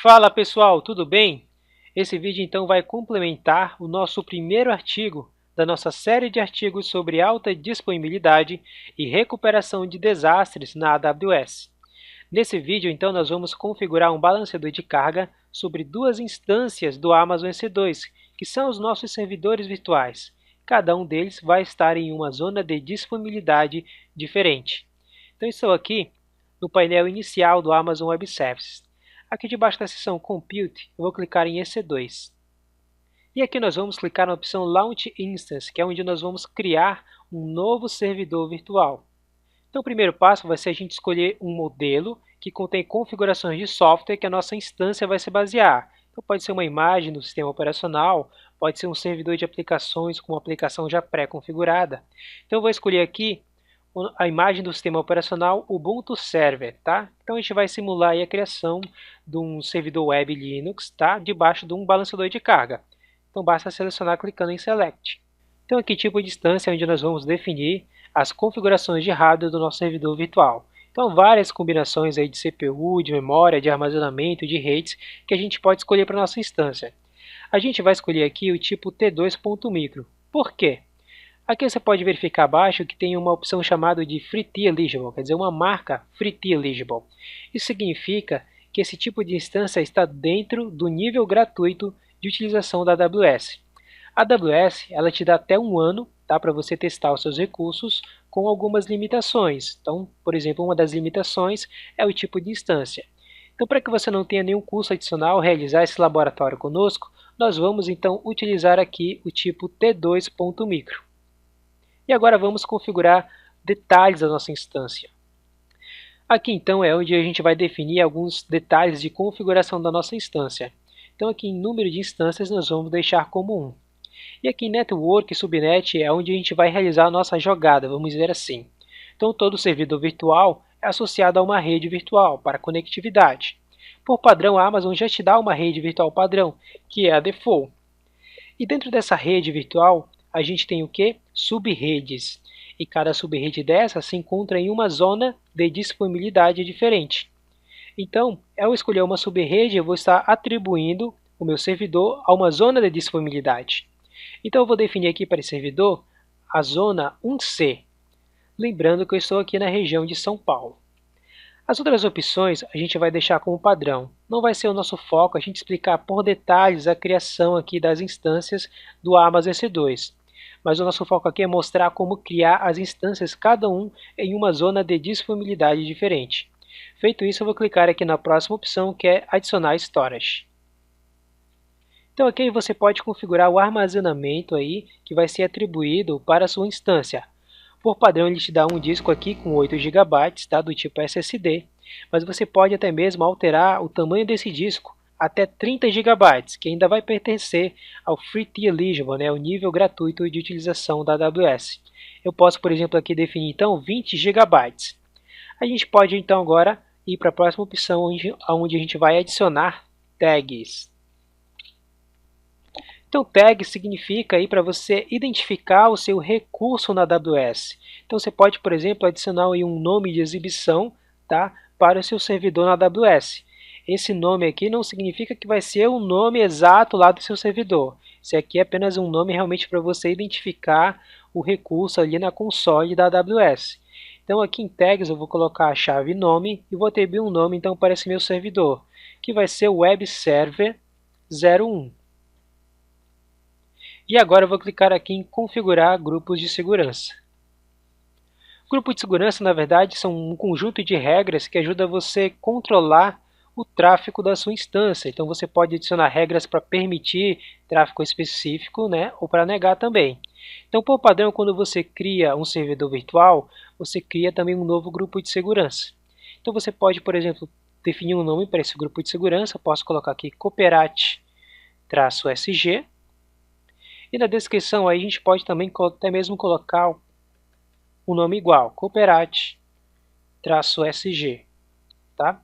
Fala pessoal, tudo bem? Esse vídeo então vai complementar o nosso primeiro artigo da nossa série de artigos sobre alta disponibilidade e recuperação de desastres na AWS. Nesse vídeo então nós vamos configurar um balanceador de carga sobre duas instâncias do Amazon EC2, que são os nossos servidores virtuais. Cada um deles vai estar em uma zona de disponibilidade diferente. Então estou aqui no painel inicial do Amazon Web Services. Aqui debaixo da seção Compute, eu vou clicar em EC2. E aqui nós vamos clicar na opção Launch Instance, que é onde nós vamos criar um novo servidor virtual. Então o primeiro passo vai ser a gente escolher um modelo que contém configurações de software que a nossa instância vai se basear. Então pode ser uma imagem do sistema operacional, pode ser um servidor de aplicações com uma aplicação já pré-configurada. Então eu vou escolher aqui a imagem do sistema operacional Ubuntu Server, tá? Então a gente vai simular aí a criação de um servidor web Linux, tá? Debaixo de um balanceador de carga. Então basta selecionar clicando em Select. Então aqui tipo de instância onde nós vamos definir as configurações de hardware do nosso servidor virtual. Então várias combinações aí de CPU, de memória, de armazenamento, de redes que a gente pode escolher para nossa instância. A gente vai escolher aqui o tipo T2.micro. Por quê? Aqui você pode verificar abaixo que tem uma opção chamada de Free Eligible, quer dizer, uma marca Free Eligible. Isso significa que esse tipo de instância está dentro do nível gratuito de utilização da AWS. A AWS ela te dá até um ano, tá, para você testar os seus recursos com algumas limitações. Então, por exemplo, uma das limitações é o tipo de instância. Então, para que você não tenha nenhum custo adicional realizar esse laboratório conosco, nós vamos então utilizar aqui o tipo T2.micro. E agora vamos configurar detalhes da nossa instância. Aqui então é onde a gente vai definir alguns detalhes de configuração da nossa instância. Então aqui em número de instâncias nós vamos deixar como 1. E aqui em Network e Subnet é onde a gente vai realizar a nossa jogada, vamos dizer assim. Então todo servidor virtual é associado a uma rede virtual para conectividade. Por padrão a Amazon já te dá uma rede virtual padrão, que é a default. E dentro dessa rede virtual a gente tem o que? Subredes. E cada subrede dessa se encontra em uma zona de disponibilidade diferente. Então, ao escolher uma subrede, eu vou estar atribuindo o meu servidor a uma zona de disponibilidade. Então, eu vou definir aqui para esse servidor a zona 1C. Lembrando que eu estou aqui na região de São Paulo. As outras opções a gente vai deixar como padrão. Não vai ser o nosso foco a gente explicar por detalhes a criação aqui das instâncias do Amazon EC2. Mas o nosso foco aqui é mostrar como criar as instâncias, cada um em uma zona de disponibilidade diferente. Feito isso, eu vou clicar aqui na próxima opção, que é adicionar storage. Então aqui você pode configurar o armazenamento aí, que vai ser atribuído para a sua instância. Por padrão ele te dá um disco aqui com 8 GB, tá, do tipo SSD, mas você pode até mesmo alterar o tamanho desse disco até 30 GB, que ainda vai pertencer ao Free Eligible, né, o nível gratuito de utilização da AWS. Eu posso, por exemplo, aqui definir então 20 GB. A gente pode então agora ir para a próxima opção, onde a gente vai adicionar tags. Então tag significa aí para você identificar o seu recurso na AWS. Então você pode, por exemplo, adicionar aí um nome de exibição, tá, para o seu servidor na AWS. Esse nome aqui não significa que vai ser o nome exato lá do seu servidor. Esse aqui é apenas um nome realmente para você identificar o recurso ali na console da AWS. Então aqui em tags eu vou colocar a chave nome e vou atribuir um nome então para esse meu servidor, que vai ser o Web Server 01. E agora eu vou clicar aqui em configurar grupos de segurança. Grupos de segurança, na verdade, são um conjunto de regras que ajuda você a controlar o tráfego da sua instância. Então você pode adicionar regras para permitir tráfego específico, né, ou para negar também. Então, por padrão, quando você cria um servidor virtual, você cria também um novo grupo de segurança. Então você pode, por exemplo, definir um nome para esse grupo de segurança. Eu posso colocar aqui Cooperate-SG. E na descrição aí a gente pode também até mesmo colocar um nome igual, Cooperate-SG, tá?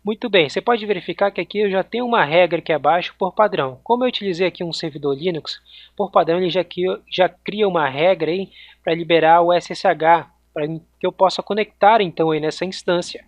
Muito bem, você pode verificar que aqui eu já tenho uma regra aqui abaixo por padrão. Como eu utilizei aqui um servidor Linux, por padrão ele já cria uma regra aí para liberar o SSH, para que eu possa conectar então aí nessa instância.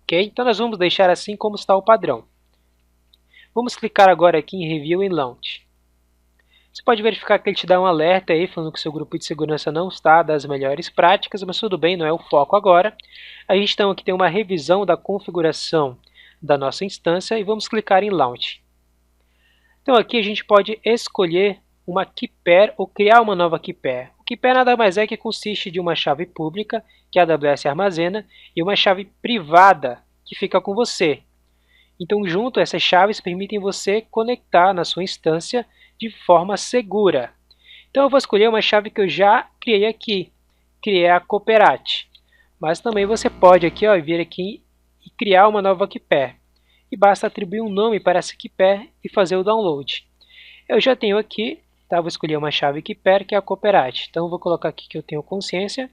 Ok? Então nós vamos deixar assim como está o padrão. Vamos clicar agora aqui em Review and Launch. Você pode verificar que ele te dá um alerta aí, falando que o seu grupo de segurança não está das melhores práticas, mas tudo bem, não é o foco agora. A gente então aqui tem uma revisão da configuração da nossa instância e vamos clicar em Launch. Então aqui a gente pode escolher uma key pair ou criar uma nova key pair. O key pair nada mais é que consiste de uma chave pública, que a AWS armazena, e uma chave privada, que fica com você. Então, junto, essas chaves permitem você conectar na sua instância de forma segura. Então, eu vou escolher uma chave que eu já criei aqui, criei a Cooperate. Mas também você pode aqui, vir aqui e criar uma nova key pair. E basta atribuir um nome para essa key pair e fazer o download. Eu já tenho aqui, tá? Vou escolher uma chave key pair que é a Cooperate. Então, eu vou colocar aqui que eu tenho consciência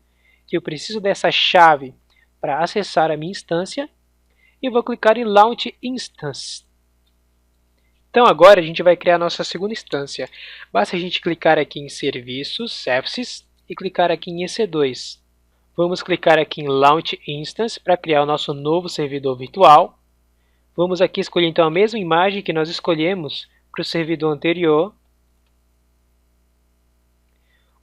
que eu preciso dessa chave para acessar a minha instância. E vou clicar em Launch Instance. Então agora a gente vai criar a nossa segunda instância. Basta a gente clicar aqui em Serviços, Services e clicar aqui em EC2. Vamos clicar aqui em Launch Instance para criar o nosso novo servidor virtual. Vamos aqui escolher então a mesma imagem que nós escolhemos para o servidor anterior.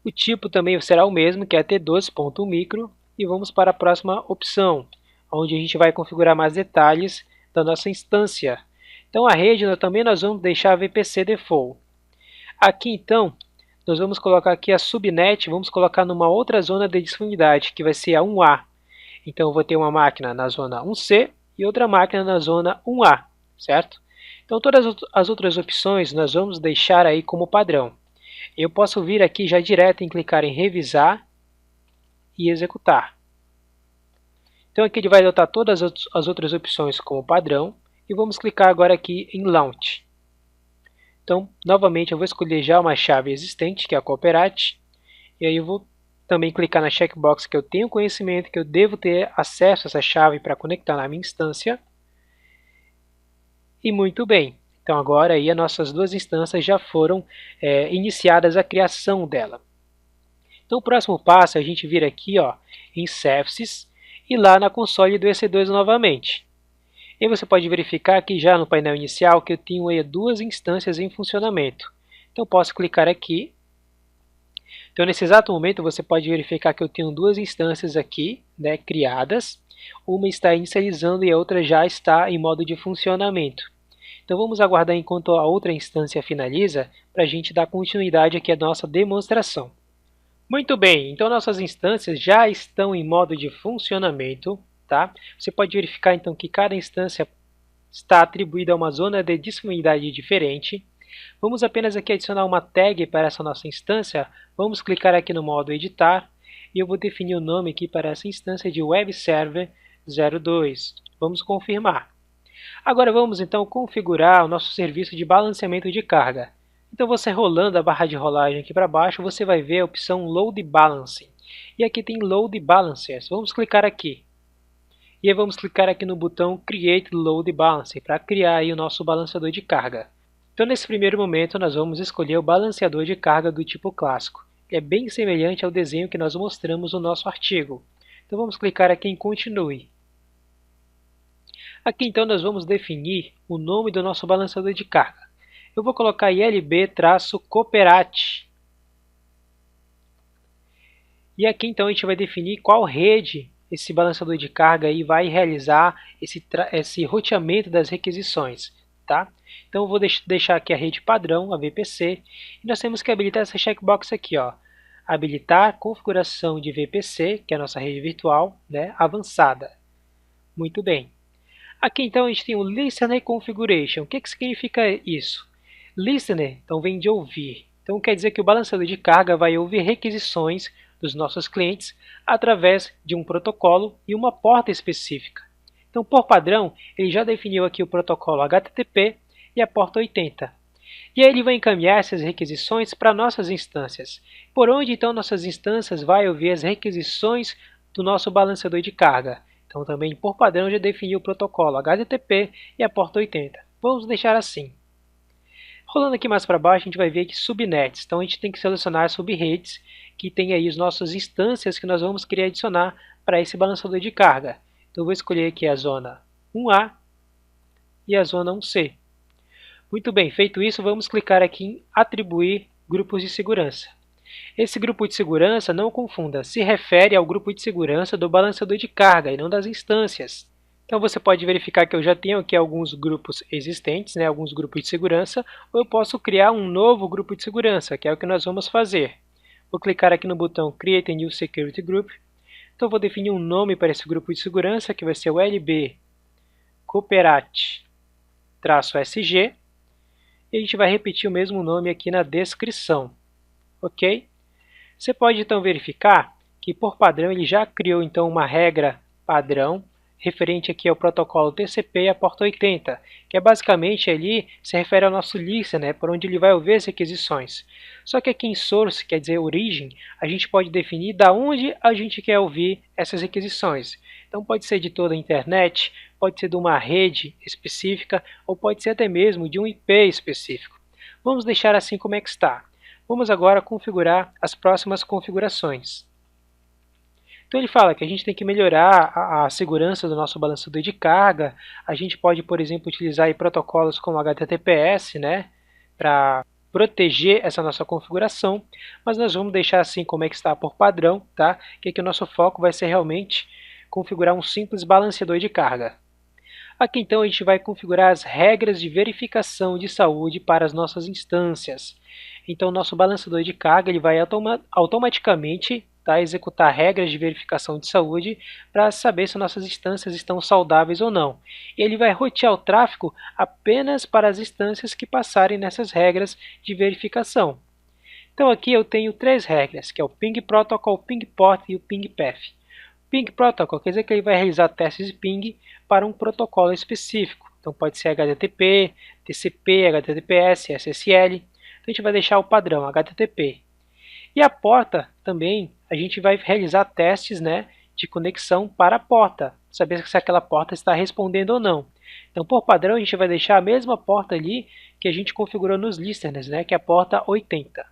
O tipo também será o mesmo, que é T12.micro. E vamos para a próxima opção, onde a gente vai configurar mais detalhes da nossa instância. Então a rede também nós vamos deixar a VPC Default. Aqui então, nós vamos colocar aqui a subnet, vamos colocar numa outra zona de disponibilidade, que vai ser a 1A. Então eu vou ter uma máquina na zona 1C e outra máquina na zona 1A, certo? Então todas as outras opções nós vamos deixar aí como padrão. Eu posso vir aqui já direto em clicar em revisar e executar. Então aqui ele vai adotar todas as outras opções como padrão e vamos clicar agora aqui em Launch. Então, novamente eu vou escolher já uma chave existente, que é a Cooperate, e aí eu vou também clicar na checkbox que eu tenho conhecimento, que eu devo ter acesso a essa chave para conectar na minha instância. E muito bem, então agora aí as nossas duas instâncias já foram iniciadas a criação dela. Então o próximo passo é a gente vir aqui em Services, e lá na console do EC2 novamente. E você pode verificar aqui já no painel inicial que eu tenho aí duas instâncias em funcionamento. Então posso clicar aqui. Então nesse exato momento você pode verificar que eu tenho duas instâncias aqui, criadas. Uma está inicializando e a outra já está em modo de funcionamento. Então vamos aguardar enquanto a outra instância finaliza para a gente dar continuidade aqui à nossa demonstração. Muito bem, então nossas instâncias já estão em modo de funcionamento, tá? Você pode verificar então que cada instância está atribuída a uma zona de disponibilidade diferente. Vamos apenas aqui adicionar uma tag para essa nossa instância. Vamos clicar aqui no modo editar e eu vou definir o nome aqui para essa instância de Web Server 02. Vamos confirmar. Agora vamos então configurar o nosso serviço de balanceamento de carga. Então você rolando a barra de rolagem aqui para baixo, você vai ver a opção Load Balancing. E aqui tem Load Balancers. Vamos clicar aqui. E aí vamos clicar aqui no botão Create Load Balancer para criar aí o nosso balanceador de carga. Então nesse primeiro momento nós vamos escolher o balanceador de carga do tipo clássico. Ele é bem semelhante ao desenho que nós mostramos no nosso artigo. Então vamos clicar aqui em Continue. Aqui então nós vamos definir o nome do nosso balanceador de carga. Eu vou colocar ILB-Cooperate. E aqui então a gente vai definir qual rede esse balanceador de carga aí vai realizar esse roteamento das requisições. Tá? Então eu vou deixar aqui a rede padrão, a VPC, e nós temos que habilitar essa checkbox aqui. Habilitar configuração de VPC, que é a nossa rede virtual, avançada. Muito bem. Aqui então a gente tem o Listener Configuration. O que significa isso? Listener, então, vem de ouvir. Então quer dizer que o balanceador de carga vai ouvir requisições dos nossos clientes através de um protocolo e uma porta específica. Então, por padrão, ele já definiu aqui o protocolo HTTP e a porta 80. E aí ele vai encaminhar essas requisições para nossas instâncias. Por onde então nossas instâncias vai ouvir as requisições do nosso balanceador de carga? Então também por padrão já definiu o protocolo HTTP e a porta 80. Vamos deixar assim. Rolando aqui mais para baixo, a gente vai ver aqui subnets. Então a gente tem que selecionar subredes que tem aí as nossas instâncias que nós vamos querer adicionar para esse balanceador de carga. Então eu vou escolher aqui a zona 1A e a zona 1C. Muito bem, feito isso, vamos clicar aqui em atribuir grupos de segurança. Esse grupo de segurança, não confunda, se refere ao grupo de segurança do balanceador de carga e não das instâncias. Então você pode verificar que eu já tenho aqui alguns grupos existentes, alguns grupos de segurança, ou eu posso criar um novo grupo de segurança, que é o que nós vamos fazer. Vou clicar aqui no botão Create a New Security Group. Então vou definir um nome para esse grupo de segurança, que vai ser o LB Cooperat-SG. E a gente vai repetir o mesmo nome aqui na descrição. Ok? Você pode então verificar que por padrão ele já criou então uma regra padrão referente aqui ao protocolo TCP e a porta 80, que é basicamente ali se refere ao nosso listener, por onde ele vai ouvir as requisições. Só que aqui em source, quer dizer origem, a gente pode definir da onde a gente quer ouvir essas requisições. Então pode ser de toda a internet, pode ser de uma rede específica ou pode ser até mesmo de um IP específico. Vamos deixar assim como é que está. Vamos agora configurar as próximas configurações. Então ele fala que a gente tem que melhorar a segurança do nosso balanceador de carga. A gente pode, por exemplo, utilizar aí protocolos como HTTPS, para proteger essa nossa configuração, mas nós vamos deixar assim como é que está por padrão, tá? Que aqui o nosso foco vai ser realmente configurar um simples balanceador de carga. Aqui então a gente vai configurar as regras de verificação de saúde para as nossas instâncias. Então o nosso balanceador de carga ele vai automaticamente executar regras de verificação de saúde para saber se nossas instâncias estão saudáveis ou não. E ele vai rotear o tráfego apenas para as instâncias que passarem nessas regras de verificação. Então aqui eu tenho três regras, que é o Ping Protocol, o Ping Port e o Ping Path. Ping Protocol quer dizer que ele vai realizar testes de ping para um protocolo específico. Então pode ser HTTP, TCP, HTTPS, SSL. Então a gente vai deixar o padrão HTTP. E a porta também, a gente vai realizar testes de conexão para a porta, saber se aquela porta está respondendo ou não. Então por padrão a gente vai deixar a mesma porta ali que a gente configurou nos listeners, que é a porta 80.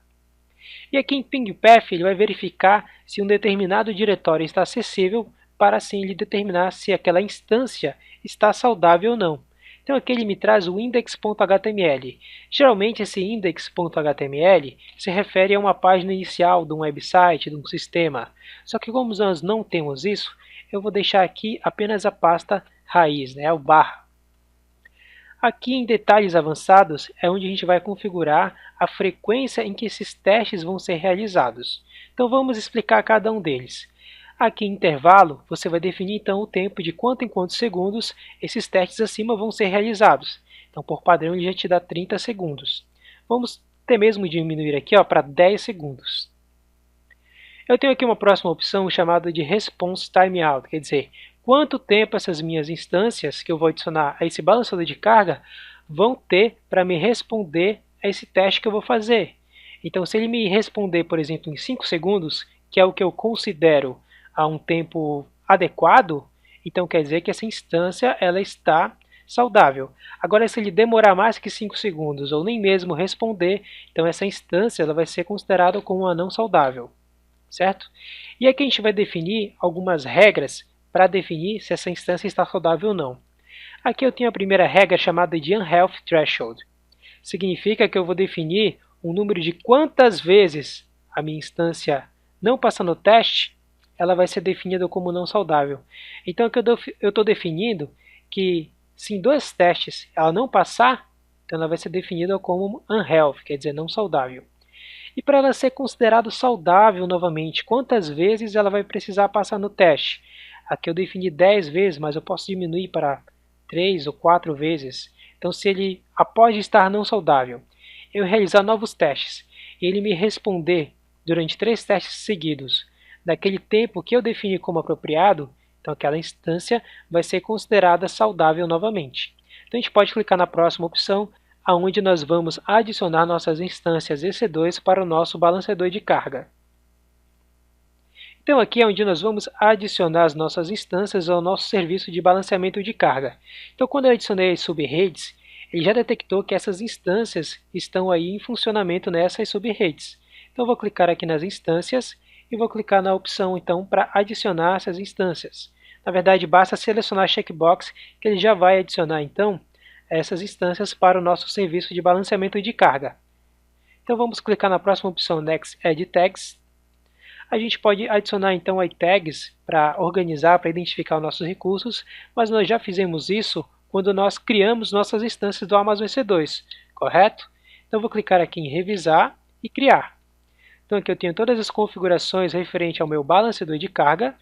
E aqui em Ping Path ele vai verificar se um determinado diretório está acessível para assim ele determinar se aquela instância está saudável ou não. Então aqui ele me traz o index.html. Geralmente esse index.html se refere a uma página inicial de um website, de um sistema. Só que como nós não temos isso, eu vou deixar aqui apenas a pasta raiz, o barra. Aqui em detalhes avançados é onde a gente vai configurar a frequência em que esses testes vão ser realizados. Então vamos explicar cada um deles. Aqui em intervalo, você vai definir então o tempo de quanto em quantos segundos esses testes acima vão ser realizados. Então por padrão ele já te dá 30 segundos. Vamos até mesmo diminuir aqui para 10 segundos. Eu tenho aqui uma próxima opção chamada de Response Timeout, quer dizer, quanto tempo essas minhas instâncias que eu vou adicionar a esse balanceador de carga vão ter para me responder a esse teste que eu vou fazer. Então, se ele me responder, por exemplo, em 5 segundos, que é o que eu considero a um tempo adequado, então quer dizer que essa instância ela está saudável. Agora, se ele demorar mais que 5 segundos ou nem mesmo responder, então essa instância ela vai ser considerada como uma não saudável. Certo? E aqui a gente vai definir algumas regras para definir se essa instância está saudável ou não. Aqui eu tenho a primeira regra chamada de Unhealthy Threshold. Significa que eu vou definir um número de quantas vezes a minha instância não passar no teste, ela vai ser definida como não saudável. Então aqui eu estou definindo que se em 2 testes ela não passar, então ela vai ser definida como unhealthy, quer dizer, não saudável. E para ela ser considerada saudável novamente, quantas vezes ela vai precisar passar no teste? Aqui eu defini 10 vezes, mas eu posso diminuir para 3 ou 4 vezes. Então se ele, após estar não saudável, eu realizar novos testes, e ele me responder durante 3 testes seguidos, daquele tempo que eu defini como apropriado, então aquela instância vai ser considerada saudável novamente. Então a gente pode clicar na próxima opção, onde nós vamos adicionar nossas instâncias EC2 para o nosso balanceador de carga. Então aqui é onde nós vamos adicionar as nossas instâncias ao nosso serviço de balanceamento de carga. Então quando eu adicionei as subredes, ele já detectou que essas instâncias estão aí em funcionamento nessas subredes. Então eu vou clicar aqui nas instâncias e vou clicar na opção então para adicionar essas instâncias. Na verdade basta selecionar a checkbox que ele já vai adicionar então essas instâncias para o nosso serviço de balanceamento de carga. Então vamos clicar na próxima opção Next Add Tags. A gente pode adicionar então aí tags para organizar, para identificar os nossos recursos, mas nós já fizemos isso quando nós criamos nossas instâncias do Amazon EC2, correto? Então vou clicar aqui em revisar e criar. Então aqui eu tenho todas as configurações referentes ao meu balanceador de carga,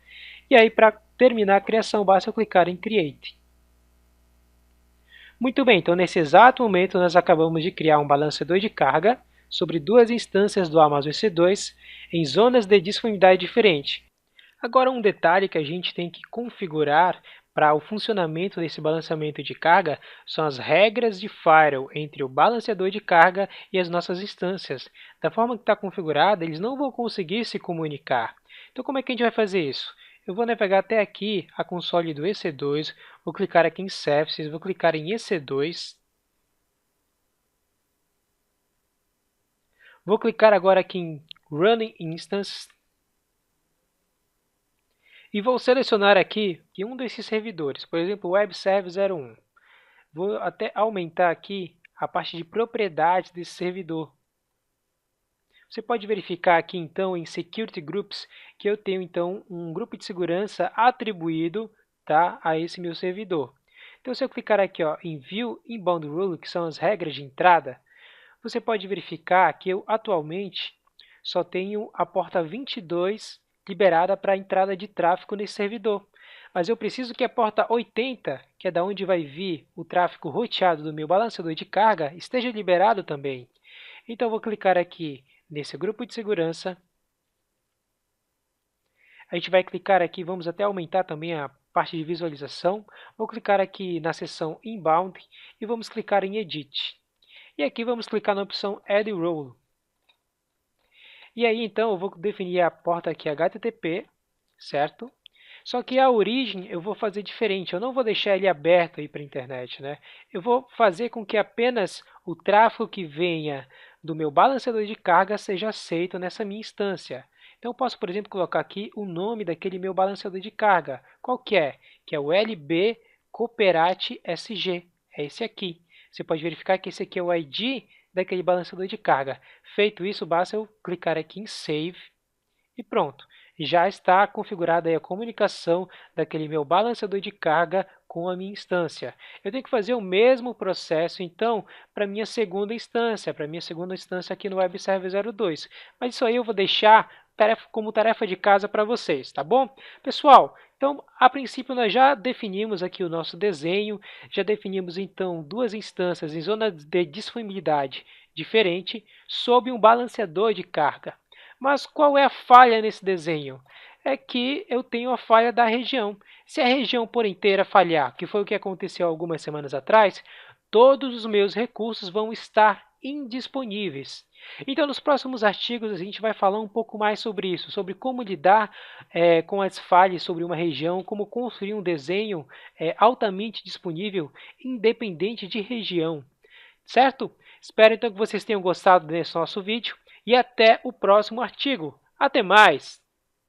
e aí para terminar a criação basta eu clicar em Create. Muito bem, então nesse exato momento nós acabamos de criar um balanceador de carga sobre duas instâncias do Amazon EC2 em zonas de disponibilidade diferentes. Agora um detalhe que a gente tem que configurar para o funcionamento desse balanceamento de carga são as regras de firewall entre o balanceador de carga e as nossas instâncias. Da forma que está configurada, eles não vão conseguir se comunicar. Então como é que a gente vai fazer isso? Eu vou navegar até aqui a console do EC2, vou clicar aqui em Services, vou clicar em EC2. Vou clicar agora aqui em Running Instance. E vou selecionar aqui um desses servidores, por exemplo, Web Service 01. Vou até aumentar aqui a parte de propriedades desse servidor. Você pode verificar aqui então em Security Groups que eu tenho então um grupo de segurança atribuído, tá, a esse meu servidor. Então se eu clicar aqui em View Inbound Rule, que são as regras de entrada, você pode verificar que eu atualmente só tenho a porta 22 liberada para a entrada de tráfego nesse servidor. Mas eu preciso que a porta 80, que é da onde vai vir o tráfego roteado do meu balanceador de carga, esteja liberado também. Então eu vou clicar aqui nesse grupo de segurança. A gente vai clicar aqui, vamos até aumentar também a parte de visualização. Vou clicar aqui na seção Inbound e vamos clicar em Edit. E aqui vamos clicar na opção Add Role. E aí então eu vou definir a porta aqui HTTP, certo? Só que a origem eu vou fazer diferente, eu não vou deixar ele aberto aí para a internet, né? Eu vou fazer com que apenas o tráfego que venha do meu balanceador de carga seja aceito nessa minha instância. Então eu posso, por exemplo, colocar aqui o nome daquele meu balanceador de carga. Qual que é? Que é o LB Cooperate SG, é esse aqui. Você pode verificar que esse aqui é o ID daquele balanceador de carga. Feito isso, basta eu clicar aqui em Save e pronto. Já está configurada aí a comunicação daquele meu balanceador de carga com a minha instância. Eu tenho que fazer o mesmo processo, então, para a minha segunda instância, aqui no Web Service 02. Mas isso aí eu vou deixar como tarefa de casa para vocês, tá bom? Pessoal, então, a princípio nós já definimos aqui o nosso desenho, já definimos então duas instâncias em zona de disponibilidade diferente sob um balanceador de carga. Mas qual é a falha nesse desenho? É que eu tenho a falha da região. Se a região por inteira falhar, que foi o que aconteceu algumas semanas atrás, todos os meus recursos vão estar indisponíveis. Então, nos próximos artigos, a gente vai falar um pouco mais sobre isso, sobre como lidar com as falhas sobre uma região, como construir um desenho altamente disponível, independente de região. Certo? Espero então que vocês tenham gostado desse nosso vídeo e até o próximo artigo. Até mais!